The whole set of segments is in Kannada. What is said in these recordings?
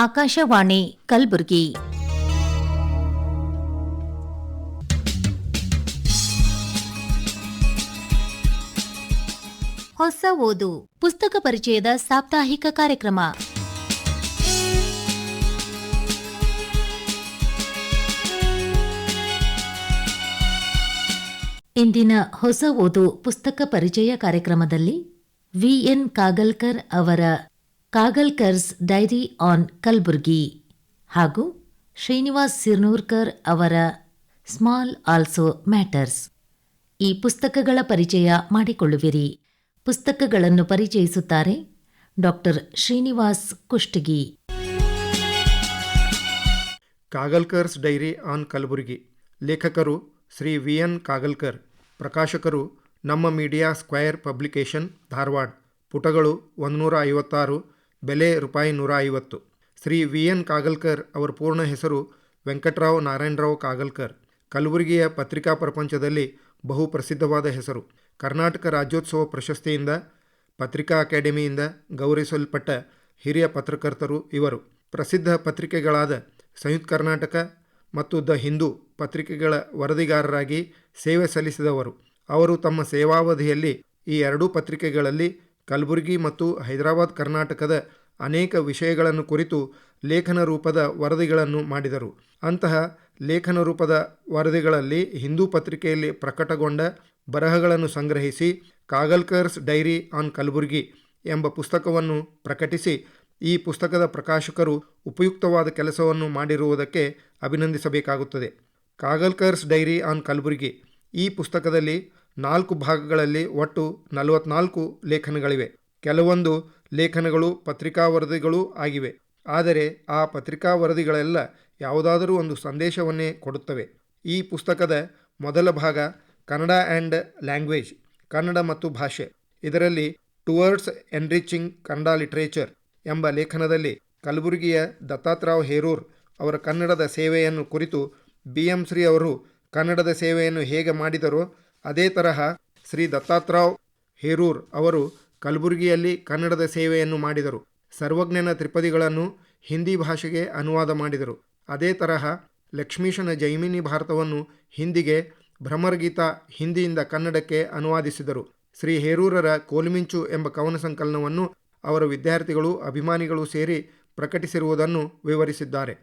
ಆಕಾಶವಾಣಿ ಕಲಬುರಗಿ. ಹೊಸ ಓದು ಪುಸ್ತಕ ಪರಿಚಯದ ಸಾಪ್ತಾಹಿಕ ಕಾರ್ಯಕ್ರಮ. ಇಂದಿನ ಹೊಸ ಓದು ಪುಸ್ತಕ ಪರಿಚಯ ಕಾರ್ಯಕ್ರಮದಲ್ಲಿ ವಿ.ಎನ್. ಕಾಗಲ್ಕರ್ ಅವರ ಕಾಗಲ್ಕರ್ಸ್ ಡೈರಿ ಆನ್ ಕಲಬುರ್ಗಿ ಹಾಗೂ ಶ್ರೀನಿವಾಸ್ ಸಿರ್ನೂರ್ಕರ್ ಅವರ ಸ್ಮಾಲ್ ಆಲ್ಸೋ ಮ್ಯಾಟರ್ಸ್ ಈ ಪುಸ್ತಕಗಳ ಪರಿಚಯ ಮಾಡಿಕೊಳ್ಳುವಿರಿ. ಪುಸ್ತಕಗಳನ್ನು ಪರಿಚಯಿಸುತ್ತಾರೆ doctor Srinivas Kushtagi. Kagalkar's diary on Kalaburagi. ಲೇಖಕರು ಶ್ರೀ ವಿ.ಎನ್. ಕಾಗಲ್ಕರ್. ಪ್ರಕಾಶಕರು ನಮ್ಮ ಮೀಡಿಯಾ ಸ್ಕ್ವೈರ್ ಪಬ್ಲಿಕೇಶನ್, ಧಾರವಾಡ. ಪುಟಗಳು 156, ಬೆಲೆ ₹150. ಶ್ರೀ ವಿ.ಎನ್. ಕಾಗಲ್ಕರ್ ಅವರ ಪೂರ್ಣ ಹೆಸರು ವೆಂಕಟರಾವ್ ನಾರಾಯಣರಾವ್ ಕಾಗಲ್ಕರ್. ಕಲಬುರಗಿಯ ಪತ್ರಿಕಾ ಪ್ರಪಂಚದಲ್ಲಿ ಬಹು ಪ್ರಸಿದ್ಧವಾದ ಹೆಸರು. ಕರ್ನಾಟಕ ರಾಜ್ಯೋತ್ಸವ ಪ್ರಶಸ್ತಿಯಿಂದ, ಪತ್ರಿಕಾ ಅಕಾಡೆಮಿಯಿಂದ ಗೌರವಿಸಲ್ಪಟ್ಟ ಹಿರಿಯ ಪತ್ರಕರ್ತರು ಇವರು. ಪ್ರಸಿದ್ಧ ಪತ್ರಿಕೆಗಳಾದ ಸಂಯುಕ್ತ ಕರ್ನಾಟಕ ಮತ್ತು ದ ಹಿಂದೂ ಪತ್ರಿಕೆಗಳ ವರದಿಗಾರರಾಗಿ ಸೇವೆ ಸಲ್ಲಿಸಿದವರು. ಅವರು ತಮ್ಮ ಸೇವಾವಧಿಯಲ್ಲಿ ಈ ಎರಡೂ ಪತ್ರಿಕೆಗಳಲ್ಲಿ ಕಲಬುರಗಿ ಮತ್ತು ಹೈದರಾಬಾದ್ ಕರ್ನಾಟಕದ ಅನೇಕ ವಿಷಯಗಳನ್ನು ಕುರಿತು ಲೇಖನ ರೂಪದ ವರದಿಗಳನ್ನು ಮಾಡಿದರು. ಅಂತಹ ಲೇಖನ ರೂಪದ ವರದಿಗಳಲ್ಲಿ ಹಿಂದೂ ಪತ್ರಿಕೆಯಲ್ಲಿ ಪ್ರಕಟಗೊಂಡ ಬರಹಗಳನ್ನು ಸಂಗ್ರಹಿಸಿ ಕಾಗಲ್ಕರ್ಸ್ ಡೈರಿ ಆನ್ ಕಲಬುರ್ಗಿ ಎಂಬ ಪುಸ್ತಕವನ್ನು ಪ್ರಕಟಿಸಿ, ಈ ಪುಸ್ತಕದ ಪ್ರಕಾಶಕರು ಉಪಯುಕ್ತವಾದ ಕೆಲಸವನ್ನು ಮಾಡಿರುವುದಕ್ಕೆ ಅಭಿನಂದಿಸಬೇಕಾಗುತ್ತದೆ. ಕಾಗಲ್ಕರ್ಸ್ ಡೈರಿ ಆನ್ ಕಲಬುರ್ಗಿ ಈ ಪುಸ್ತಕದಲ್ಲಿ 4 ಭಾಗಗಳಲ್ಲಿ ಒಟ್ಟು 44 ಲೇಖನಗಳಿವೆ. ಕೆಲವೊಂದು ಲೇಖನಗಳು ಪತ್ರಿಕಾ ವರದಿಗಳೂ ಆಗಿವೆ. ಆದರೆ ಆ ಪತ್ರಿಕಾ ವರದಿಗಳೆಲ್ಲ ಯಾವುದಾದರೂ ಒಂದು ಸಂದೇಶವನ್ನೇ ಕೊಡುತ್ತವೆ. ಈ ಪುಸ್ತಕದ ಮೊದಲ ಭಾಗ ಕನ್ನಡ ಆ್ಯಂಡ್ ಲ್ಯಾಂಗ್ವೇಜ್, ಕನ್ನಡ ಮತ್ತು ಭಾಷೆ. ಇದರಲ್ಲಿ ಟುವರ್ಡ್ಸ್ ಎನ್ರಿಚಿಂಗ್ ಕನ್ನಡ ಲಿಟ್ರೇಚರ್ ಎಂಬ ಲೇಖನದಲ್ಲಿ ಕಲಬುರಗಿಯ ದತ್ತಾತ್ರಾವ್ ಹೇರೂರ್ ಅವರ ಕನ್ನಡದ ಸೇವೆಯನ್ನು ಕುರಿತು ಬಿ.ಎಂ. ಶ್ರೀ ಅವರು ಕನ್ನಡದ ಸೇವೆಯನ್ನು ಹೇಗೆ ಮಾಡಿದರೋ ಅದೇ ತರಹ ಶ್ರೀ ದತ್ತಾತ್ರಾವ್ ಹೇರೂರ್ ಅವರು ಕಲಬುರಗಿಯಲ್ಲಿ ಕನ್ನಡದ ಸೇವೆಯನ್ನು ಮಾಡಿದರು. ಸರ್ವಜ್ಞನ ತ್ರಿಪದಿಗಳನ್ನು ಹಿಂದಿ ಭಾಷೆಗೆ ಅನುವಾದ ಮಾಡಿದರು. ಅದೇ ತರಹ ಲಕ್ಷ್ಮೀಶನ ಜೈಮಿನಿ ಭಾರತವನ್ನು ಹಿಂದಿಗೆ, ಭ್ರಮರಗೀತಾ ಹಿಂದಿಯಿಂದ ಕನ್ನಡಕ್ಕೆ ಅನುವಾದಿಸಿದರು. ಶ್ರೀ ಹೇರೂರರ ಕೋಲುಮಿಂಚು ಎಂಬ ಕವನ ಸಂಕಲನವನ್ನು ಅವರ ವಿದ್ಯಾರ್ಥಿಗಳು, ಅಭಿಮಾನಿಗಳು ಸೇರಿ ಪ್ರಕಟಿಸಿರುವುದನ್ನು ವಿವರಿಸಿದ್ದಾರೆ.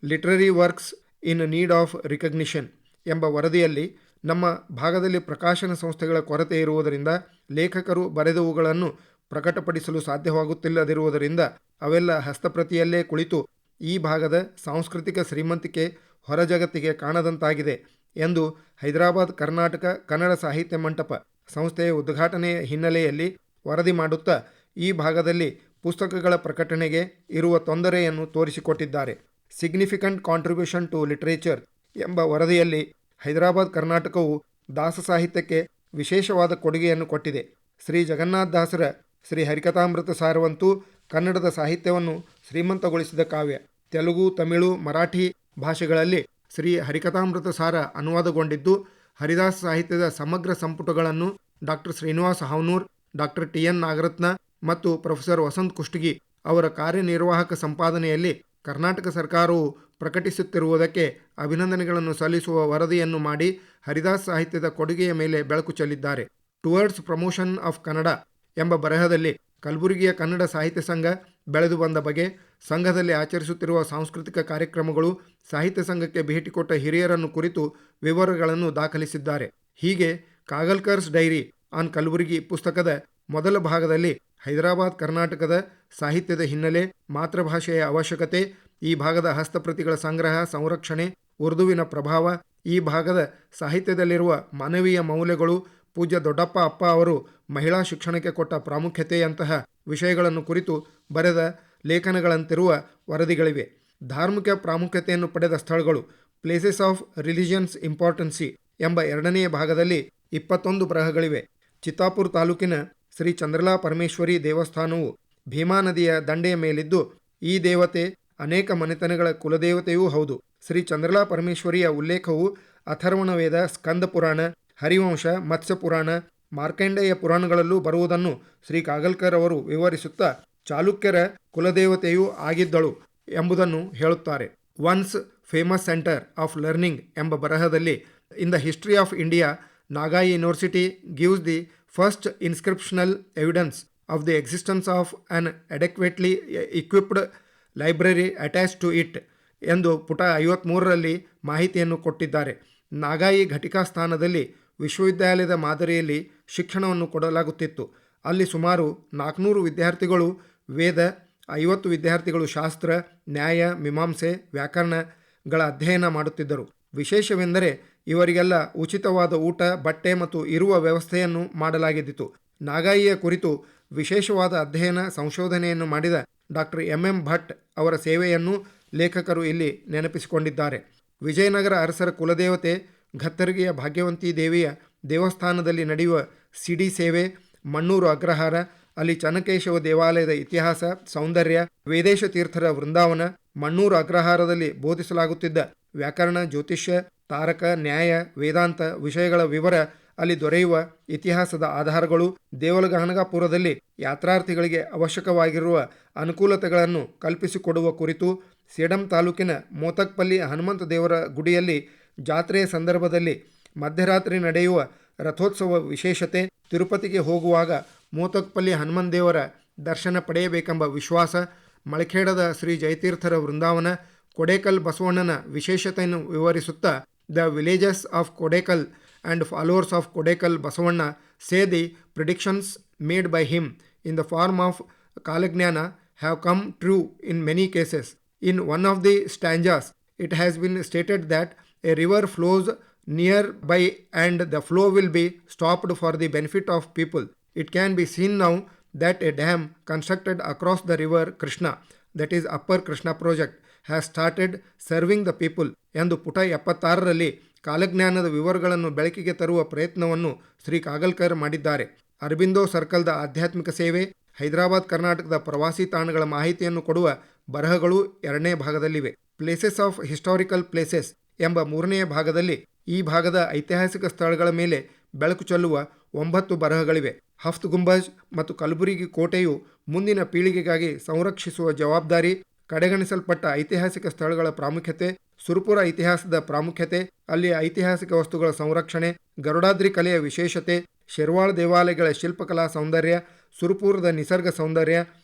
Literary works in need of recognition ಎಂಬ ವರದಿಯಲ್ಲಿ ನಮ್ಮ ಭಾಗದಲ್ಲಿ ಪ್ರಕಾಶನ ಸಂಸ್ಥೆಗಳ ಕೊರತೆ ಇರುವುದರಿಂದ ಲೇಖಕರು ಬರೆದವುಗಳನ್ನು ಪ್ರಕಟಪಡಿಸಲು ಸಾಧ್ಯವಾಗುತ್ತಿಲ್ಲದಿರುವುದರಿಂದ ಅವೆಲ್ಲ ಹಸ್ತಪ್ರತಿಯಲ್ಲೇ ಕುಳಿತು ಈ ಭಾಗದ ಸಾಂಸ್ಕೃತಿಕ ಶ್ರೀಮಂತಿಕೆ ಹೊರ ಜಗತ್ತಿಗೆ ಕಾಣದಂತಾಗಿದೆ ಎಂದು ಹೈದರಾಬಾದ್ ಕರ್ನಾಟಕ ಕನ್ನಡ ಸಾಹಿತ್ಯ ಮಂಟಪ ಸಂಸ್ಥೆಯ ಉದ್ಘಾಟನೆಯ ಹಿನ್ನೆಲೆಯಲ್ಲಿ ವರದಿ ಮಾಡುತ್ತಾ ಈ ಭಾಗದಲ್ಲಿ ಪುಸ್ತಕಗಳ ಪ್ರಕಟಣೆಗೆ ಇರುವ ತೊಂದರೆಯನ್ನು ತೋರಿಸಿಕೊಟ್ಟಿದ್ದಾರೆ. ಸಿಗ್ನಿಫಿಕೆಂಟ್ ಕಾಂಟ್ರಿಬ್ಯೂಷನ್ ಟು ಲಿಟ್ರೇಚರ್ ಎಂಬ ವರದಿಯಲ್ಲಿ ಹೈದರಾಬಾದ್ ಕರ್ನಾಟಕವು ದಾಸ ಸಾಹಿತ್ಯಕ್ಕೆ ವಿಶೇಷವಾದ ಕೊಡುಗೆಯನ್ನು ಕೊಟ್ಟಿದೆ. ಶ್ರೀ ಜಗನ್ನಾಥ ದಾಸರ ಶ್ರೀ ಹರಿಕಥಾಮೃತ ಸಾರವಂತೂ ಕನ್ನಡದ ಸಾಹಿತ್ಯವನ್ನು ಶ್ರೀಮಂತಗೊಳಿಸಿದ ಕಾವ್ಯ. ತೆಲುಗು, ತಮಿಳು, ಮರಾಠಿ ಭಾಷೆಗಳಲ್ಲಿ ಶ್ರೀ ಹರಿಕಥಾಮೃತ ಸಾರ ಅನುವಾದಗೊಂಡಿದ್ದು, ಹರಿದಾಸ ಸಾಹಿತ್ಯದ ಸಮಗ್ರ ಸಂಪುಟಗಳನ್ನು ಡಾಕ್ಟರ್ ಶ್ರೀನಿವಾಸ ಹಾವನೂರ್, ಡಾಕ್ಟರ್ ಟಿ.ಎನ್. ನಾಗರತ್ನ ಮತ್ತು ಪ್ರೊಫೆಸರ್ ವಸಂತ್ ಕುಷ್ಟಗಿ ಅವರ ಕಾರ್ಯನಿರ್ವಾಹಕ ಸಂಪಾದನೆಯಲ್ಲಿ ಕರ್ನಾಟಕ ಸರ್ಕಾರವು ಪ್ರಕಟಿಸುತ್ತಿರುವುದಕ್ಕೆ ಅಭಿನಂದನೆಗಳನ್ನು ಸಲ್ಲಿಸುವ ವರದಿಯನ್ನು ಮಾಡಿ ಹರಿದಾಸ ಸಾಹಿತ್ಯದ ಕೊಡುಗೆಯ ಮೇಲೆ ಬೆಳಕು ಚೆಲ್ಲಿದ್ದಾರೆ. ಟುವರ್ಡ್ಸ್ ಪ್ರಮೋಷನ್ ಆಫ್ ಕನ್ನಡ ಎಂಬ ಬರಹದಲ್ಲಿ ಕಲಬುರಗಿಯ ಕನ್ನಡ ಸಾಹಿತ್ಯ ಸಂಘ ಬೆಳೆದು ಬಂದ ಬಗೆ, ಸಂಘದಲ್ಲಿ ಆಚರಿಸುತ್ತಿರುವ ಸಾಂಸ್ಕೃತಿಕ ಕಾರ್ಯಕ್ರಮಗಳು, ಸಾಹಿತ್ಯ ಸಂಘಕ್ಕೆ ಭೇಟಿ ಕೊಟ್ಟ ಹಿರಿಯರನ್ನು ಕುರಿತು ವಿವರಗಳನ್ನು ದಾಖಲಿಸಿದ್ದಾರೆ. ಹೀಗೆ ಕಾಗಲ್ಕರ್ಸ್ ಡೈರಿ ಆನ್ ಕಲಬುರ್ಗಿ ಪುಸ್ತಕದ ಮೊದಲ ಭಾಗದಲ್ಲಿ ಹೈದರಾಬಾದ್ ಕರ್ನಾಟಕದ ಸಾಹಿತ್ಯದ ಹಿನ್ನೆಲೆ, ಮಾತೃಭಾಷೆಯ ಅವಶ್ಯಕತೆ, ಈ ಭಾಗದ ಹಸ್ತಪ್ರತಿಗಳ ಸಂಗ್ರಹ ಸಂರಕ್ಷಣೆ, ಉರ್ದುವಿನ ಪ್ರಭಾವ, ಈ ಭಾಗದ ಸಾಹಿತ್ಯದಲ್ಲಿರುವ ಮಾನವೀಯ ಮೌಲ್ಯಗಳು, ಪೂಜ್ಯ ದೊಡ್ಡಪ್ಪ ಅಪ್ಪ ಅವರು ಮಹಿಳಾ ಶಿಕ್ಷಣಕ್ಕೆ ಕೊಟ್ಟ ಪ್ರಾಮುಖ್ಯತೆಯಂತಹ ವಿಷಯಗಳನ್ನು ಕುರಿತು ಬರೆದ ಲೇಖನಗಳಂತಿರುವ ವರದಿಗಳಿವೆ. ಧಾರ್ಮಿಕ ಪ್ರಾಮುಖ್ಯತೆಯನ್ನು ಪಡೆದ ಸ್ಥಳಗಳು, ಪ್ಲೇಸಸ್ ಆಫ್ ರಿಲಿಜಿಯನ್ಸ್ ಇಂಪಾರ್ಟೆನ್ಸಿ ಎಂಬ ಎರಡನೆಯ ಭಾಗದಲ್ಲಿ 21 ಬರಹಗಳಿವೆ. ಚಿತ್ತಾಪುರ ತಾಲೂಕಿನ ಶ್ರೀ ಚಂದ್ರಲಾ ಪರಮೇಶ್ವರಿ ದೇವಸ್ಥಾನವು ಭೀಮಾ ನದಿಯ ದಂಡೆಯ ಮೇಲಿದ್ದು, ಈ ದೇವತೆ ಅನೇಕ ಮನೆತನಗಳ ಕುಲದೇವತೆಯೂ ಹೌದು. ಶ್ರೀ ಚಂದ್ರಲಾ ಪರಮೇಶ್ವರಿಯ ಉಲ್ಲೇಖವು ಅಥರ್ವಣ ವೇದ, ಸ್ಕಂದ ಪುರಾಣ, ಹರಿವಂಶ, ಮತ್ಸ್ಯ ಪುರಾಣ, ಮಾರ್ಕಂಡೇಯ ಪುರಾಣಗಳಲ್ಲೂ ಬರುವುದನ್ನು ಶ್ರೀ ಕಾಗಲ್ಕರ್ ಅವರು ವಿವರಿಸುತ್ತಾ ಚಾಲುಕ್ಯರ ಕುಲದೇವತೆಯೂ ಆಗಿದ್ದಳು ಎಂಬುದನ್ನು ಹೇಳುತ್ತಾರೆ. Once famous centre of learning ಎಂಬ ಬರಹದಲ್ಲಿ in the history of India Nagai university gives the first inscriptional evidence of the existence of an adequately equipped library attach to it ಎಂದು ಪುಟ 53ರಲ್ಲಿ ಮಾಹಿತಿಯನ್ನು ಕೊಟ್ಟಿದ್ದಾರೆ. ನಾಗಾಯಿ ಘಟಿಕಾ ಸ್ಥಾನದಲ್ಲಿ ವಿಶ್ವವಿದ್ಯಾಲಯದ ಮಾದರಿಯಲ್ಲಿ ಶಿಕ್ಷಣವನ್ನು ಕೊಡಲಾಗುತ್ತಿತ್ತು. ಅಲ್ಲಿ ಸುಮಾರು 400 ವಿದ್ಯಾರ್ಥಿಗಳು ವೇದ, 50 ವಿದ್ಯಾರ್ಥಿಗಳು ಶಾಸ್ತ್ರ, ನ್ಯಾಯ, ಮೀಮಾಂಸೆ, ವ್ಯಾಕರಣಗಳ ಅಧ್ಯಯನ ಮಾಡುತ್ತಿದ್ದರು. ವಿಶೇಷವೆಂದರೆ ಇವರಿಗೆಲ್ಲ ಉಚಿತವಾದ ಊಟ, ಬಟ್ಟೆ ಮತ್ತು ಇರುವ ವ್ಯವಸ್ಥೆಯನ್ನು ಮಾಡಲಾಗಿದ್ದಿತು. ನಾಗಾಯಿಯ ಕುರಿತು ವಿಶೇಷವಾದ ಅಧ್ಯಯನ ಸಂಶೋಧನೆಯನ್ನು ಮಾಡಿದ ಡಾಕ್ಟರ್ ಎಂ ಭಟ್ ಅವರ ಸೇವೆಯನ್ನು ಲೇಖಕರು ಇಲ್ಲಿ ನೆನಪಿಸಿಕೊಂಡಿದ್ದಾರೆ. ವಿಜಯನಗರ ಅರಸರ ಕುಲದೇವತೆ ಘತ್ತರಗಿಯ ಭಾಗ್ಯವಂತಿ ದೇವಿಯ ದೇವಸ್ಥಾನದಲ್ಲಿ ನಡೆಯುವ ಸಿಡಿ ಸೇವೆ, ಮಣ್ಣೂರು ಅಗ್ರಹಾರ, ಅಲ್ಲಿ ಚನ್ನಕೇಶವ ದೇವಾಲಯದ ಇತಿಹಾಸ, ಸೌಂದರ್ಯ, ವೇದೇಶ ತೀರ್ಥರ ವೃಂದಾವನ, ಮಣ್ಣೂರು ಅಗ್ರಹಾರದಲ್ಲಿ ಬೋಧಿಸಲಾಗುತ್ತಿದ್ದ ವ್ಯಾಕರಣ, ಜ್ಯೋತಿಷ್ಯ, ತಾರಕ, ನ್ಯಾಯ, ವೇದಾಂತ ವಿಷಯಗಳ ವಿವರ, ಅಲ್ಲಿ ದೊರೆಯುವ ಇತಿಹಾಸದ ಆಧಾರಗಳು, ದೇವಲಗನಗಾಪುರದಲ್ಲಿ ಯಾತ್ರಾರ್ಥಿಗಳಿಗೆ ಅವಶ್ಯಕವಾಗಿರುವ ಅನುಕೂಲತೆಗಳನ್ನು ಕಲ್ಪಿಸಿಕೊಡುವ ಕುರಿತು, ಸೇಡಂ ತಾಲೂಕಿನ ಮೋತಕ್ಪಲ್ಲಿ ಹನುಮಂತ ದೇವರ ಗುಡಿಯಲ್ಲಿ ಜಾತ್ರೆಯ ಸಂದರ್ಭದಲ್ಲಿ ಮಧ್ಯರಾತ್ರಿ ನಡೆಯುವ ರಥೋತ್ಸವ ವಿಶೇಷತೆ, ತಿರುಪತಿಗೆ ಹೋಗುವಾಗ ಮೋತಕ್ಪಲ್ಲಿ ಹನುಮಂತ ದೇವರ ದರ್ಶನ ಪಡೆಯಬೇಕೆಂಬ ವಿಶ್ವಾಸ, ಮಳಖೇಡದ ಶ್ರೀ ಜಯತೀರ್ಥರ ವೃಂದಾವನ, ಕೊಡೇಕಲ್ ಬಸವಣ್ಣನ ವಿಶೇಷತೆಯನ್ನು ವಿವರಿಸುತ್ತಾ the villages of Kodekal and followers of Kodekal Basavanna say the predictions made by him in the form of Kalagnana have come true in many cases. In one of the stanzas, it has been stated that a river flows nearby and the flow will be stopped for the benefit of people. It can be seen now that a dam constructed across the river Krishna, that is Upper Krishna project, has started serving the people. ಎಂದು ಪುಟ 76ರಲ್ಲಿ ಕಾಲಜ್ಞಾನದ ವಿವರಗಳನ್ನು ಬೆಳಕಿಗೆ ತರುವ ಪ್ರಯತ್ನವನ್ನು ಶ್ರೀ ಕಾಗಲ್ಕರ್ ಮಾಡಿದ್ದಾರೆ. ಅರಬಿಂದೋ ಸರ್ಕಲ್ದ ಆಧ್ಯಾತ್ಮಿಕ ಸೇವೆ, ಹೈದರಾಬಾದ್ ಕರ್ನಾಟಕದ ಪ್ರವಾಸಿ ತಾಣಗಳ ಮಾಹಿತಿಯನ್ನು ಕೊಡುವ ಬರಹಗಳು 2ನೇ ಭಾಗದಲ್ಲಿವೆ. ಪ್ಲೇಸಸ್ ಆಫ್ ಹಿಸ್ಟಾರಿಕಲ್ ಪ್ಲೇಸಸ್ ಎಂಬ 3ನೇ ಭಾಗದಲ್ಲಿ ಈ ಭಾಗದ ಐತಿಹಾಸಿಕ ಸ್ಥಳಗಳ ಮೇಲೆ ಬೆಳಕು ಚೆಲ್ಲುವ 9 ಬರಹಗಳಿವೆ. ಹಫ್ತ್ ಗುಂಬಜ್ ಮತ್ತು ಕಲಬುರಗಿ ಕೋಟೆಯು ಮುಂದಿನ ಪೀಳಿಗೆಗಾಗಿ ಸಂರಕ್ಷಿಸುವ ಜವಾಬ್ದಾರಿ, ಕಡೆಗಣಿಸಲ್ಪಟ್ಟ ಐತಿಹಾಸಿಕ ಸ್ಥಳಗಳ ಪ್ರಾಮುಖ್ಯತೆ, ಸುರಪುರ ಇತಿಹಾಸದ ಪ್ರಾಮುಖ್ಯತೆ, ಅಲ್ಲಿಯ ಐತಿಹಾಸಿಕ ವಸ್ತುಗಳ ಸಂರಕ್ಷಣೆ, ಗರುಡಾದ್ರಿ ಕಲೆಯ ವಿಶೇಷತೆ, ಶೆರ್ವಾಳ ದೇವಾಲಯಗಳ ಶಿಲ್ಪಕಲಾ ಸೌಂದರ್ಯ, ಸುರಪುರದ ನಿಸರ್ಗ ಸೌಂದರ್ಯ,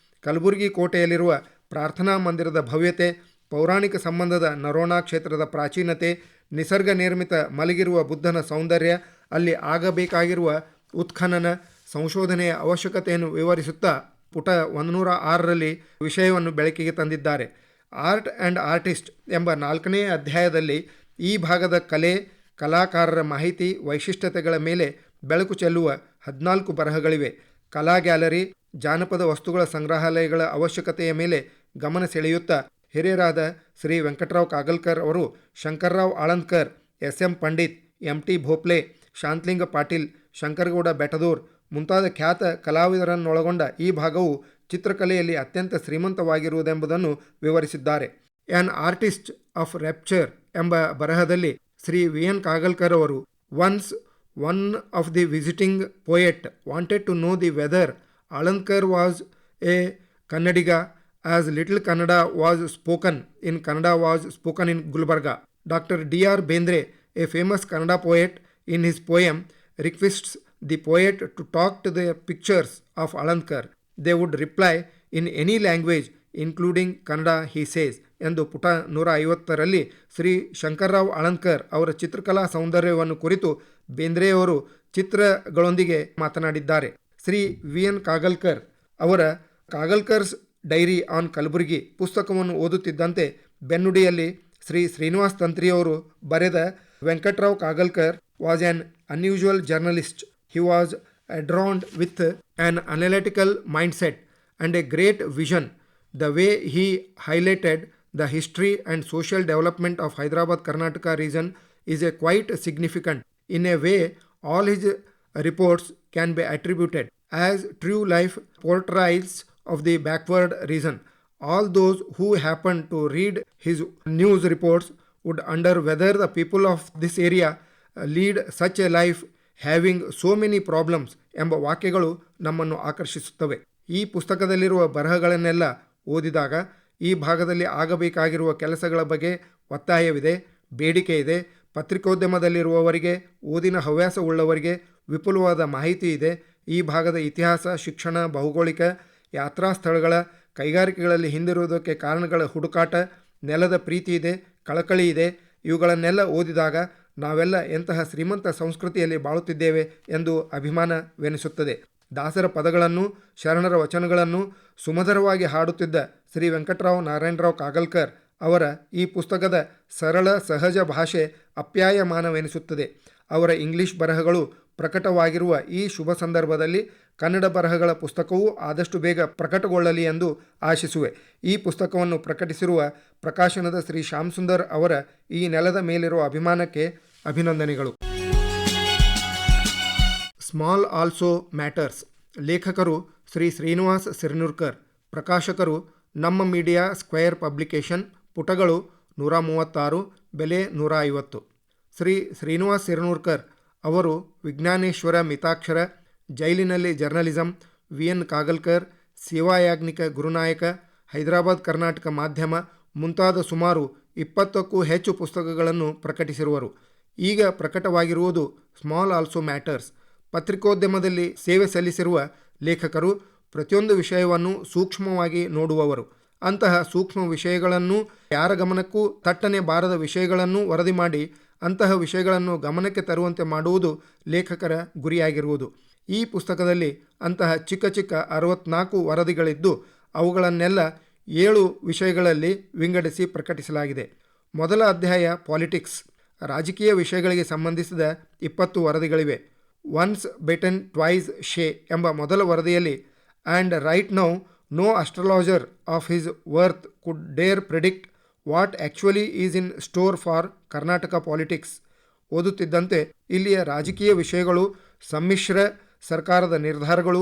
ಕಲಬುರಗಿ ಕೋಟೆಯಲ್ಲಿರುವ ಪ್ರಾರ್ಥನಾ ಮಂದಿರದ ಭವ್ಯತೆ, ಪೌರಾಣಿಕ ಸಂಬಂಧದ ನರೋಣಾ ಕ್ಷೇತ್ರದ ಪ್ರಾಚೀನತೆ, ನಿಸರ್ಗ ನಿರ್ಮಿತ ಮಲಗಿರುವ ಬುದ್ಧನ ಸೌಂದರ್ಯ, ಅಲ್ಲಿ ಆಗಬೇಕಾಗಿರುವ ಉತ್ಖನನ ಸಂಶೋಧನೆಯ ಅವಶ್ಯಕತೆಯನ್ನು ವಿವರಿಸುತ್ತಾ ಪುಟ 106ರಲ್ಲಿ ವಿಷಯವನ್ನು ಬೆಳಕಿಗೆ ತಂದಿದ್ದಾರೆ. ಆರ್ಟ್ ಆ್ಯಂಡ್ ಆರ್ಟಿಸ್ಟ್ ಎಂಬ 4ನೇ ಅಧ್ಯಾಯದಲ್ಲಿ ಈ ಭಾಗದ ಕಲೆ, ಕಲಾಕಾರರ ಮಾಹಿತಿ, ವೈಶಿಷ್ಟ್ಯತೆಗಳ ಮೇಲೆ ಬೆಳಕು ಚೆಲ್ಲುವ 14 ಬರಹಗಳಿವೆ. ಕಲಾ ಗ್ಯಾಲರಿ, ಜಾನಪದ ವಸ್ತುಗಳ ಸಂಗ್ರಹಾಲಯಗಳ ಅವಶ್ಯಕತೆಯ ಮೇಲೆ ಗಮನ ಸೆಳೆಯುತ್ತಾ ಹಿರಿಯರಾದ ಶ್ರೀ ವೆಂಕಟರಾವ್ ಕಾಗಲ್ಕರ್ ಅವರು ಶಂಕರ್ರಾವ್ ಆಳಂದ್ಕರ್, ಎಸ್.ಎಂ. ಪಂಡಿತ್, ಎಂ.ಟಿ. ಭೋಪ್ಲೆ, ಶಾಂತಲಿಂಗ ಪಾಟೀಲ್, ಶಂಕರಗೌಡ ಬೆಟದೂರ್ ಮುಂತಾದ ಖ್ಯಾತ ಕಲಾವಿದರನ್ನೊಳಗೊಂಡ ಈ ಭಾಗವು ಚಿತ್ರಕಲೆಯಲ್ಲಿ ಅತ್ಯಂತ ಶ್ರೀಮಂತವಾಗಿರುವುದೆಂಬುದನ್ನು ವಿವರಿಸಿದ್ದಾರೆ. ಆ್ಯನ್ ಆರ್ಟಿಸ್ಟ್ ಆಫ್ ರ್ಯಾಪ್ಚರ್ ಎಂಬ ಬರಹದಲ್ಲಿ ಶ್ರೀ ವಿ ಎನ್ ಕಾಗಲ್ಕರ್ ಅವರು once one of the visiting poet wanted to know the whether Alandkar was a Kannadiga as little Kannada was spoken in Kannada was spoken in Gulbarga. Doctor D R. Bendre, a famous Kannada poet, in his poem requests the poet to talk to the pictures of Alankar. They would reply in any language including Kannada, he says. ಎಂದು ಪುಟ 150ರಲ್ಲಿ ಶ್ರೀ ಶಂಕರ್ರಾವ್ ಆಳಂದ್ಕರ್ ಅವರ ಚಿತ್ರಕಲಾ ಸೌಂದರ್ಯವನ್ನು ಕುರಿತು ಬೇಂದ್ರೆಯವರು ಚಿತ್ರಗಳೊಂದಿಗೆ ಮಾತನಾಡಿದ್ದಾರೆ. ಶ್ರೀ ವಿ ಎನ್ ಕಾಗಲ್ಕರ್ ಅವರ ಕಾಗಲ್ಕರ್ಸ್ ಡೈರಿ ಆನ್ ಕಲಬುರ್ಗಿ ಪುಸ್ತಕವನ್ನು ಓದುತ್ತಿದ್ದಂತೆ ಬೆನ್ನುಡಿಯಲ್ಲಿ ಶ್ರೀ ಶ್ರೀನಿವಾಸ್ ತಂತ್ರಿಯವರು ಬರೆದ Venkatrao Kagalkar was an unusual journalist. He was adorned with an analytical mindset and a great vision. The way he highlighted the history and social development of Hyderabad Karnataka region is a quite significant. In a way, all his reports can be attributed as true life portrayals of the backward region. All those who happen to read his news reports would wonder whether the people of this area lead such a life having so many problems ಎಂಬ ವಾಕ್ಯಗಳು ನಮ್ಮನ್ನು ಆಕರ್ಷಿಸುತ್ತವೆ. ಈ ಪುಸ್ತಕದಲ್ಲಿರುವ ಬರಹಗಳನ್ನೆಲ್ಲ ಓದಿದಾಗ ಈ ಭಾಗದಲ್ಲಿ ಆಗಬೇಕಾಗಿರುವ ಕೆಲಸಗಳ ಬಗ್ಗೆ ಒತ್ತಾಯವಿದೆ, ಬೇಡಿಕೆ ಇದೆ. ಪತ್ರಿಕೋದ್ಯಮದಲ್ಲಿರುವವರಿಗೆ, ಓದಿನ ಹವ್ಯಾಸ ಉಳ್ಳವರಿಗೆ ವಿಪುಲವಾದ ಮಾಹಿತಿ ಇದೆ. ಈ ಭಾಗದ ಇತಿಹಾಸ, ಶಿಕ್ಷಣ, ಭೌಗೋಳಿಕ, ಯಾತ್ರಾ ಸ್ಥಳಗಳ, ಕೈಗಾರಿಕೆಗಳಲ್ಲಿ ಹಿಂದಿರುವುದಕ್ಕೆ ಕಾರಣಗಳ ಹುಡುಕಾಟ, ನೆಲದ ಪ್ರೀತಿ ಇದೆ, ಕಳಕಳಿ ಇದೆ. ಇವುಗಳನ್ನೆಲ್ಲ ಓದಿದಾಗ ನಾವೆಲ್ಲ ಎಂತಹ ಶ್ರೀಮಂತ ಸಂಸ್ಕೃತಿಯಲ್ಲಿ ಬಾಳುತ್ತಿದ್ದೇವೆ ಎಂದು ಅಭಿಮಾನವೆನಿಸುತ್ತದೆ. ದಾಸರ ಪದಗಳನ್ನು, ಶರಣರ ವಚನಗಳನ್ನು ಸುಮಧುರವಾಗಿ ಹಾಡುತ್ತಿದ್ದ ಶ್ರೀ ವೆಂಕಟರಾವ್ ನಾರಾಯಣರಾವ್ ಕಾಗಲ್ಕರ್ ಅವರ ಈ ಪುಸ್ತಕದ ಸರಳ ಸಹಜ ಭಾಷೆ ಅಪ್ಯಾಯಮಾನವೆನಿಸುತ್ತದೆ. ಅವರ ಇಂಗ್ಲಿಷ್ ಬರಹಗಳು ಪ್ರಕಟವಾಗಿರುವ ಈ ಶುಭ ಸಂದರ್ಭದಲ್ಲಿ ಕನ್ನಡ ಬರಹಗಳ ಪುಸ್ತಕವೂ ಆದಷ್ಟು ಬೇಗ ಪ್ರಕಟಗೊಳ್ಳಲಿ ಎಂದು ಆಶಿಸುವೆ. ಈ ಪುಸ್ತಕವನ್ನು ಪ್ರಕಟಿಸಿರುವ ಪ್ರಕಾಶನದ ಶ್ರೀ ಶ್ಯಾಮ್ ಸುಂದರ್ ಅವರ ಈ ನೆಲದ ಮೇಲಿರುವ ಅಭಿಮಾನಕ್ಕೆ ಅಭಿನಂದನೆಗಳು. Small also matters. ಲೇಖಕರು ಶ್ರೀ ಶ್ರೀನಿವಾಸ್ ಸಿರ್ನೂರ್ಕರ್. ಪ್ರಕಾಶಕರು ನಮ್ಮ ಮೀಡಿಯಾ ಸ್ಕ್ವೇರ್ ಪಬ್ಲಿಕೇಶನ್. ಪುಟಗಳು 136, ಬೆಲೆ 150. ಶ್ರೀ ಶ್ರೀನಿವಾಸ್ ಸಿರ್ನೂರ್ಕರ್ ಅವರು ವಿಜ್ಞಾನೇಶ್ವರ ಮಿತಾಕ್ಷರ, ಜೈಲಿನಲ್ಲಿ ಜರ್ನಲಿಸಂ, VN ಕಾಗಲ್ಕರ್, ಸೇವಾಯಾಜ್ಞಿಕ ಗುರುನಾಯಕ, ಹೈದರಾಬಾದ್ ಕರ್ನಾಟಕ ಮಾಧ್ಯಮ ಮುಂತಾದ ಸುಮಾರು 20ಕ್ಕೂ ಹೆಚ್ಚು ಪುಸ್ತಕಗಳನ್ನು ಪ್ರಕಟಿಸಿರುವರು. ಈಗ ಪ್ರಕಟವಾಗಿರುವುದು ಸ್ಮಾಲ್ ಆಲ್ಸೋ ಮ್ಯಾಟರ್ಸ್. ಪತ್ರಿಕೋದ್ಯಮದಲ್ಲಿ ಸೇವೆ ಸಲ್ಲಿಸಿರುವ ಲೇಖಕರು ಪ್ರತಿಯೊಂದು ವಿಷಯವನ್ನು ಸೂಕ್ಷ್ಮವಾಗಿ ನೋಡುವವರು. ಅಂತಹ ಸೂಕ್ಷ್ಮ ವಿಷಯಗಳನ್ನು, ಯಾರ ಗಮನಕ್ಕೂ ತಟ್ಟನೆ ಬಾರದ ವಿಷಯಗಳನ್ನು ವರದಿ ಮಾಡಿ ಅಂತಹ ವಿಷಯಗಳನ್ನು ಗಮನಕ್ಕೆ ತರುವಂತೆ ಮಾಡುವುದು ಲೇಖಕರ ಗುರಿಯಾಗಿರುವುದು. ಈ ಪುಸ್ತಕದಲ್ಲಿ ಅಂತಹ ಚಿಕ್ಕ ಚಿಕ್ಕ 64 ವರದಿಗಳಿದ್ದು ಅವುಗಳನ್ನೆಲ್ಲ 7 ವಿಷಯಗಳಲ್ಲಿ ವಿಂಗಡಿಸಿ ಪ್ರಕಟಿಸಲಾಗಿದೆ. ಮೊದಲ ಅಧ್ಯಾಯ ಪಾಲಿಟಿಕ್ಸ್, ರಾಜಕೀಯ ವಿಷಯಗಳಿಗೆ ಸಂಬಂಧಿಸಿದ 20 ವರದಿಗಳಿವೆ. ಒನ್ಸ್ ಬೆಟನ್ ಟ್ವೈಸ್ ಶೇ ಎಂಬ ಮೊದಲ ವರದಿಯಲ್ಲಿ and right now no astrologer of his worth could dare predict what actually is in store for Karnataka politics. ಓದುತ್ತಿದ್ದಂತೆ ಇಲ್ಲಿಯ ರಾಜಕೀಯ ವಿಷಯಗಳು, ಸಮ್ಮಿಶ್ರ ಸರ್ಕಾರದ ನಿರ್ಧಾರಗಳು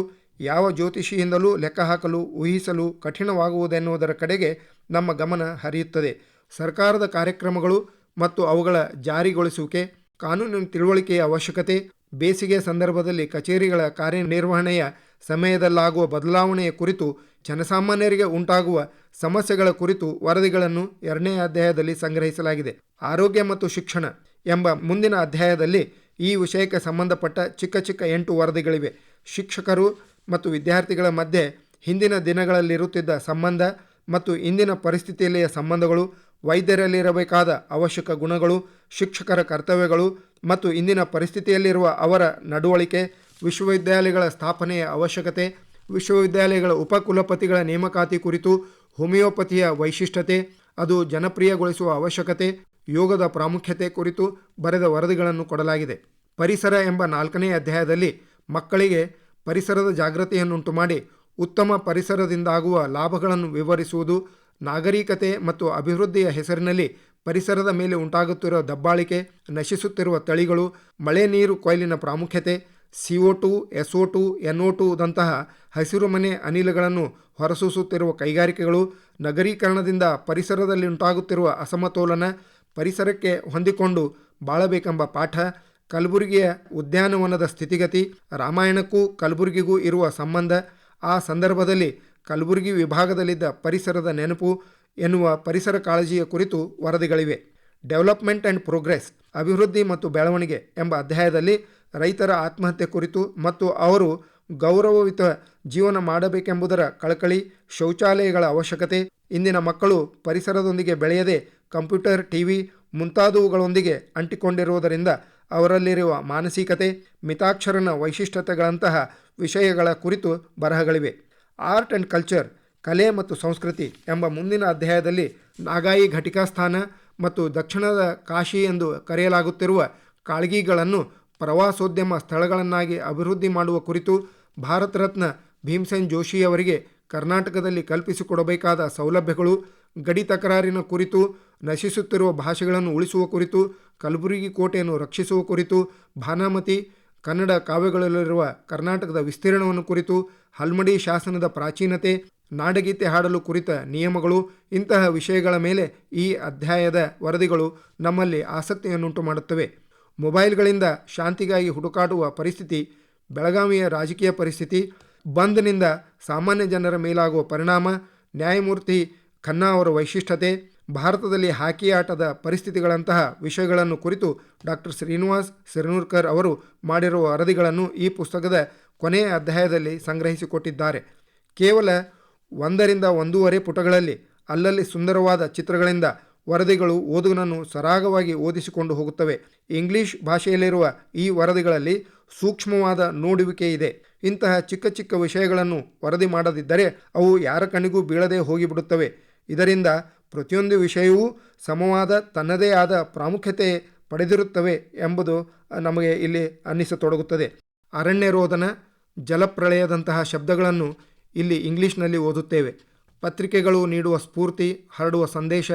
ಯಾವ ಜ್ಯೋತಿಷಿಯಿಂದಲೂ ಲೆಕ್ಕ ಹಾಕಲು, ಊಹಿಸಲು ಕಠಿಣವಾಗುವುದೆನ್ನುವುದರ ಕಡೆಗೆ ನಮ್ಮ ಗಮನ ಹರಿಯುತ್ತದೆ. ಸರ್ಕಾರದ ಕಾರ್ಯಕ್ರಮಗಳು ಮತ್ತು ಅವುಗಳ ಜಾರಿಗೊಳಿಸುವಿಕೆ, ಕಾನೂನಿನ ತಿಳುವಳಿಕೆಯ ಅವಶ್ಯಕತೆ, ಬೇಸಿಗೆ ಸಂದರ್ಭದಲ್ಲಿ ಕಚೇರಿಗಳ ಕಾರ್ಯನಿರ್ವಹಣೆಯ ಸಮಯದಲ್ಲಾಗುವ ಬದಲಾವಣೆಯ ಕುರಿತು, ಜನಸಾಮಾನ್ಯರಿಗೆ ಉಂಟಾಗುವ ಸಮಸ್ಯೆಗಳ ಕುರಿತು ವರದಿಗಳನ್ನು 2ನೇ ಅಧ್ಯಾಯದಲ್ಲಿ ಸಂಗ್ರಹಿಸಲಾಗಿದೆ. ಆರೋಗ್ಯ ಮತ್ತು ಶಿಕ್ಷಣ ಎಂಬ ಮುಂದಿನ ಅಧ್ಯಾಯದಲ್ಲಿ ಈ ವಿಷಯಕ್ಕೆ ಸಂಬಂಧಪಟ್ಟ ಚಿಕ್ಕ ಚಿಕ್ಕ 8 ವರದಿಗಳಿವೆ. ಶಿಕ್ಷಕರು ಮತ್ತು ವಿದ್ಯಾರ್ಥಿಗಳ ಮಧ್ಯೆ ಹಿಂದಿನ ದಿನಗಳಲ್ಲಿರುತ್ತಿದ್ದ ಸಂಬಂಧ ಮತ್ತು ಇಂದಿನ ಪರಿಸ್ಥಿತಿಯಲ್ಲಿಯ ಸಂಬಂಧಗಳು, ವೈದ್ಯರಲ್ಲಿರಬೇಕಾದ ಅವಶ್ಯಕ ಗುಣಗಳು, ಶಿಕ್ಷಕರ ಕರ್ತವ್ಯಗಳು ಮತ್ತು ಇಂದಿನ ಪರಿಸ್ಥಿತಿಯಲ್ಲಿರುವ ಅವರ ನಡವಳಿಕೆ, ವಿಶ್ವವಿದ್ಯಾಲಯಗಳ ಸ್ಥಾಪನೆಯ ಅವಶ್ಯಕತೆ, ವಿಶ್ವವಿದ್ಯಾಲಯಗಳ ಉಪಕುಲಪತಿಗಳ ನೇಮಕಾತಿ ಕುರಿತು, ಹೋಮಿಯೋಪತಿಯ ವೈಶಿಷ್ಟ್ಯತೆ, ಅದು ಜನಪ್ರಿಯಗೊಳಿಸುವ ಅವಶ್ಯಕತೆ, ಯೋಗದ ಪ್ರಾಮುಖ್ಯತೆ ಕುರಿತು ಬರೆದ ವರದಿಗಳನ್ನು ಕೊಡಲಾಗಿದೆ. ಪರಿಸರ ಎಂಬ 4ನೇ ಅಧ್ಯಾಯದಲ್ಲಿ ಮಕ್ಕಳಿಗೆ ಪರಿಸರದ ಜಾಗೃತಿಯನ್ನುಂಟು ಮಾಡಿ ಉತ್ತಮ ಪರಿಸರದಿಂದಾಗುವ ಲಾಭಗಳನ್ನು ವಿವರಿಸುವುದು, ನಾಗರಿಕತೆ ಮತ್ತು ಅಭಿವೃದ್ಧಿಯ ಹೆಸರಿನಲ್ಲಿ ಪರಿಸರದ ಮೇಲೆ ಉಂಟಾಗುತ್ತಿರುವ ದಬ್ಬಾಳಿಕೆ, ನಶಿಸುತ್ತಿರುವ ತಳಿಗಳು, ಮಳೆ ನೀರು ಕೊಯ್ಲಿನ ಪ್ರಾಮುಖ್ಯತೆ, CO2, SO2, NO2 ದಂತಹ ಹಸಿರುಮನೆ ಅನಿಲಗಳನ್ನು ಹೊರಸೂಸುತ್ತಿರುವ ಕೈಗಾರಿಕೆಗಳು, ನಗರೀಕರಣದಿಂದ ಪರಿಸರದಲ್ಲಿ ಉಂಟಾಗುತ್ತಿರುವ ಅಸಮತೋಲನ, ಪರಿಸರಕ್ಕೆ ಹೊಂದಿಕೊಂಡು ಬಾಳಬೇಕೆಂಬ ಪಾಠ, ಕಲಬುರಗಿಯ ಉದ್ಯಾನವನದ ಸ್ಥಿತಿಗತಿ, ರಾಮಾಯಣಕ್ಕೂ ಕಲಬುರಗಿಗೂ ಇರುವ ಸಂಬಂಧ, ಆ ಸಂದರ್ಭದಲ್ಲಿ ಕಲಬುರಗಿ ವಿಭಾಗದಲ್ಲಿದ್ದ ಪರಿಸರದ ನೆನಪು ಎನ್ನುವ ಪರಿಸರ ಕಾಳಜಿಯ ಕುರಿತು ವರದಿಗಳಿವೆ. ಡೆವಲಪ್ಮೆಂಟ್ ಆ್ಯಂಡ್ ಪ್ರೋಗ್ರೆಸ್, ಅಭಿವೃದ್ಧಿ ಮತ್ತು ಬೆಳವಣಿಗೆ ಎಂಬ ಅಧ್ಯಾಯದಲ್ಲಿ ರೈತರ ಆತ್ಮಹತ್ಯೆ ಕುರಿತು ಮತ್ತು ಅವರು ಗೌರವಯುತ ಜೀವನ ಮಾಡಬೇಕೆಂಬುದರ ಕಳಕಳಿ, ಶೌಚಾಲಯಗಳ ಅವಶ್ಯಕತೆ, ಇಂದಿನ ಮಕ್ಕಳು ಪರಿಸರದೊಂದಿಗೆ ಬೆಳೆಯದೆ ಕಂಪ್ಯೂಟರ್, TV ಮುಂತಾದವುಗಳೊಂದಿಗೆ ಅಂಟಿಕೊಂಡಿರುವುದರಿಂದ ಅವರಲ್ಲಿರುವ ಮಾನಸಿಕತೆ, ಮಿತಾಕ್ಷರನ ವೈಶಿಷ್ಟ್ಯತೆಗಳಂತಹ ವಿಷಯಗಳ ಕುರಿತು ಬರಹಗಳಿವೆ. ಆರ್ಟ್ ಆ್ಯಂಡ್ ಕಲ್ಚರ್, ಕಲೆ ಮತ್ತು ಸಂಸ್ಕೃತಿ ಎಂಬ ಮುಂದಿನ ಅಧ್ಯಾಯದಲ್ಲಿ ನಾಗಾಯಿ ಘಟಿಕಾಸ್ಥಾನ ಮತ್ತು ದಕ್ಷಿಣದ ಕಾಶಿ ಎಂದು ಕರೆಯಲಾಗುತ್ತಿರುವ ಕಾಳ್ಗಿಗಳನ್ನು ಪ್ರವಾಸೋದ್ಯಮ ಸ್ಥಳಗಳನ್ನಾಗಿ ಅಭಿವೃದ್ಧಿ ಮಾಡುವ ಕುರಿತು, ಭಾರತ ರತ್ನ ಭೀಮಸೇನ್ ಜೋಶಿಯವರಿಗೆ ಕರ್ನಾಟಕದಲ್ಲಿ ಕಲ್ಪಿಸಿಕೊಡಬೇಕಾದ ಸೌಲಭ್ಯಗಳು, ಗಡಿ ತಕರಾರಿನ ಕುರಿತು, ನಶಿಸುತ್ತಿರುವ ಭಾಷೆಗಳನ್ನು ಉಳಿಸುವ ಕುರಿತು, ಕಲಬುರಗಿ ಕೋಟೆಯನ್ನು ರಕ್ಷಿಸುವ ಕುರಿತು, ಭಾನಾಮತಿ, ಕನ್ನಡ ಕಾವ್ಯಗಳಲ್ಲಿರುವ ಕರ್ನಾಟಕದ ವಿಸ್ತೀರ್ಣವನ್ನು ಕುರಿತು, ಹಲ್ಮಡಿ ಶಾಸನದ ಪ್ರಾಚೀನತೆ, ನಾಡಗೀತೆ ಹಾಡಲು ಕುರಿತ ನಿಯಮಗಳು, ಇಂತಹ ವಿಷಯಗಳ ಮೇಲೆ ಈ ಅಧ್ಯಾಯದ ವರದಿಗಳು ನಮ್ಮಲ್ಲಿ ಆಸಕ್ತಿಯನ್ನುಂಟು ಮಾಡುತ್ತವೆ. ಮೊಬೈಲ್ಗಳಿಂದ ಶಾಂತಿಗಾಗಿ ಹುಡುಕಾಡುವ ಪರಿಸ್ಥಿತಿ, ಬೆಳಗಾವಿಯ ರಾಜಕೀಯ ಪರಿಸ್ಥಿತಿ, ಬಂದ್ನಿಂದ ಸಾಮಾನ್ಯ ಜನರ ಮೇಲಾಗುವ ಪರಿಣಾಮ, ನ್ಯಾಯಮೂರ್ತಿ ಖನ್ನಾ ಅವರ ವೈಶಿಷ್ಟ್ಯತೆ, ಭಾರತದಲ್ಲಿ ಹಾಕಿ ಆಟದ ಪರಿಸ್ಥಿತಿಗಳಂತಹ ವಿಷಯಗಳನ್ನು ಕುರಿತು ಡಾಕ್ಟರ್ ಶ್ರೀನಿವಾಸ್ ಸಿರ್ನೂರ್ಕರ್ ಅವರು ಮಾಡಿರುವ ವರದಿಗಳನ್ನು ಈ ಪುಸ್ತಕದ ಕೊನೆಯ ಅಧ್ಯಾಯದಲ್ಲಿ ಸಂಗ್ರಹಿಸಿಕೊಟ್ಟಿದ್ದಾರೆ. ಕೇವಲ 1 1.5 ಪುಟಗಳಲ್ಲಿ ಅಲ್ಲಲ್ಲಿ ಸುಂದರವಾದ ಚಿತ್ರಗಳಿಂದ ವರದಿಗಳು ಓದುಗನನ್ನು ಸರಾಗವಾಗಿ ಓದಿಸಿಕೊಂಡು ಹೋಗುತ್ತವೆ. ಇಂಗ್ಲಿಷ್ ಭಾಷೆಯಲ್ಲಿರುವ ಈ ವರದಿಗಳಲ್ಲಿ ಸೂಕ್ಷ್ಮವಾದ ನೋಡುವಿಕೆ ಇದೆ. ಇಂತಹ ಚಿಕ್ಕ ಚಿಕ್ಕ ವಿಷಯಗಳನ್ನು ವರದಿ ಮಾಡದಿದ್ದರೆ ಅವು ಯಾರ ಕಣ್ಣಿಗೂ ಬೀಳದೆ ಹೋಗಿಬಿಡುತ್ತವೆ. ಇದರಿಂದ ಪ್ರತಿಯೊಂದು ವಿಷಯವೂ ಸಮವಾದ ತನ್ನದೇ ಆದ ಪ್ರಾಮುಖ್ಯತೆ ಪಡೆದಿರುತ್ತವೆ ಎಂಬುದು ನಮಗೆ ಇಲ್ಲಿ ಅನ್ನಿಸತೊಡಗುತ್ತದೆ. ಅರಣ್ಯ ರೋದನ, ಜಲಪ್ರಳಯದಂತಹ ಶಬ್ದಗಳನ್ನು ಇಲ್ಲಿ ಇಂಗ್ಲಿಷ್ನಲ್ಲಿ ಓದುತ್ತೇವೆ. ಪತ್ರಿಕೆಗಳು ನೀಡುವ ಸ್ಫೂರ್ತಿ, ಹರಡುವ ಸಂದೇಶ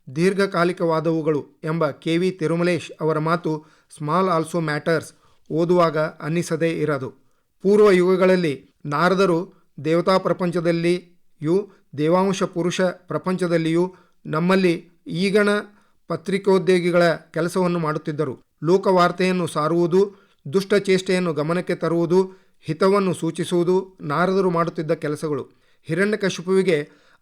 ದೀರ್ಘಕಾಲಿಕವಾದವುಗಳು ಎಂಬ KV ತಿರುಮಲೇಶ್ ಅವರ ಮಾತು ಸ್ಮಾಲ್ ಆಲ್ಸೋ ಮ್ಯಾಟರ್ಸ್ ಓದುವಾಗ ಅನ್ನಿಸದೇ ಇರದು. ಪೂರ್ವ ಯುಗಗಳಲ್ಲಿ ನಾರದರು ದೇವತಾ ಪ್ರಪಂಚದಲ್ಲಿಯೂ ದೇವಾಂಶ ಪುರುಷ ಪ್ರಪಂಚದಲ್ಲಿಯೂ ನಮ್ಮಲ್ಲಿ ಈಗಣ ಪತ್ರಿಕೋದ್ಯೋಗಿಗಳ ಕೆಲಸವನ್ನು ಮಾಡುತ್ತಿದ್ದರು. ಲೋಕವಾರ್ತೆಯನ್ನು ಸಾರುವುದು, ದುಷ್ಟಚೇಷ್ಟೆಯನ್ನು ಗಮನಕ್ಕೆ ತರುವುದು, ಹಿತವನ್ನು ಸೂಚಿಸುವುದು ನಾರದರು ಮಾಡುತ್ತಿದ್ದ ಕೆಲಸಗಳು. ಹಿರಣ್ಯಕಶಿಪುವಿಗೆ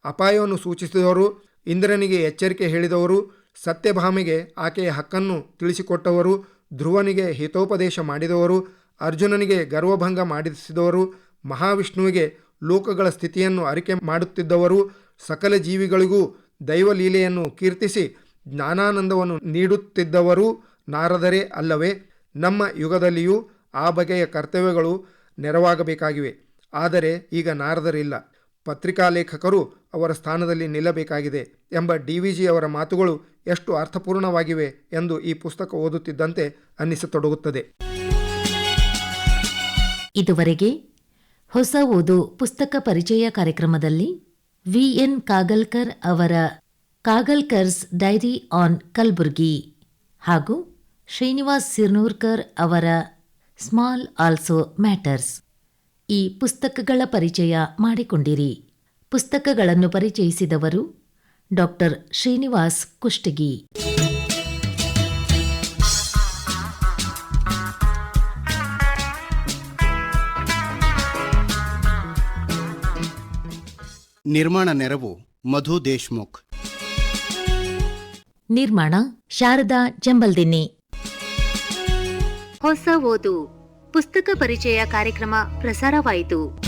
ಅಪಾಯವನ್ನು ಸೂಚಿಸಿದವರು, ಇಂದ್ರನಿಗೆ ಎಚ್ಚರಿಕೆ ಹೇಳಿದವರು, ಸತ್ಯಭಾಮೆಗೆ ಆಕೆಯ ಹಕ್ಕನ್ನು ತಿಳಿಸಿಕೊಟ್ಟವರು, ಧ್ರುವನಿಗೆ ಹಿತೋಪದೇಶ ಮಾಡಿದವರು, ಅರ್ಜುನನಿಗೆ ಗರ್ವಭಂಗ ಮಾಡಿಸಿದವರು, ಮಹಾವಿಷ್ಣುವಿಗೆ ಲೋಕಗಳ ಸ್ಥಿತಿಯನ್ನು ಅರಿಕೆ ಮಾಡುತ್ತಿದ್ದವರು, ಸಕಲ ಜೀವಿಗಳಿಗೂ ದೈವಲೀಲೆಯನ್ನು ಕೀರ್ತಿಸಿ ಜ್ಞಾನಾನಂದವನ್ನು ನೀಡುತ್ತಿದ್ದವರು ನಾರದರೇ ಅಲ್ಲವೇ? ನಮ್ಮ ಯುಗದಲ್ಲಿಯೂ ಆ ಬಗೆಯ ಕರ್ತವ್ಯಗಳು ನೆರವಾಗಬೇಕಾಗಿವೆ. ಆದರೆ ಈಗ ನಾರದರಿಲ್ಲ. ಪತ್ರಿಕಾ ಲೇಖಕರು ಅವರ ಸ್ಥಾನದಲ್ಲಿ ನಿಲ್ಲಬೇಕಾಗಿದೆ ಎಂಬ DVG ಅವರ ಮಾತುಗಳು ಎಷ್ಟು ಅರ್ಥಪೂರ್ಣವಾಗಿವೆ ಎಂದು ಈ ಪುಸ್ತಕ ಓದುತ್ತಿದ್ದಂತೆ ಅನ್ನಿಸತೊಡಗುತ್ತದೆ. ಇದುವರೆಗೆ ಹೊಸ ಓದು ಪುಸ್ತಕ ಪರಿಚಯ ಕಾರ್ಯಕ್ರಮದಲ್ಲಿ VN ಕಾಗಲ್ಕರ್ ಅವರ ಕಾಗಲ್ಕರ್ಸ್ ಡೈರಿ ಆನ್ ಕಲಬುರ್ಗಿ ಹಾಗೂ ಶ್ರೀನಿವಾಸ್ ಸಿರ್ನೂರ್ಕರ್ ಅವರ ಸ್ಮಾಲ್ ಆಲ್ಸೋ ಮ್ಯಾಟರ್ಸ್ ಈ ಪುಸ್ತಕಗಳ ಪರಿಚಯ ಮಾಡಿಕೊಂಡಿರಿ. ಪುಸ್ತಕಗಳನ್ನು ಪರಿಚಯಿಸಿದವರು ಡಾಕ್ಟರ್ ಶ್ರೀನಿವಾಸ್ ಕುಷ್ಟಗಿ. ನಿರ್ಮಾಣ ನೆರವು ಮಧು ದೇಶ್ಮುಖ್. ನಿರ್ಮಾಣ ಶಾರದಾ ಜಂಬಲ್ದಿನ್ನಿ. ಹೊಸ ಓದು ಪುಸ್ತಕ ಪರಿಚಯ ಕಾರ್ಯಕ್ರಮ ಪ್ರಸಾರವಾಯಿತು.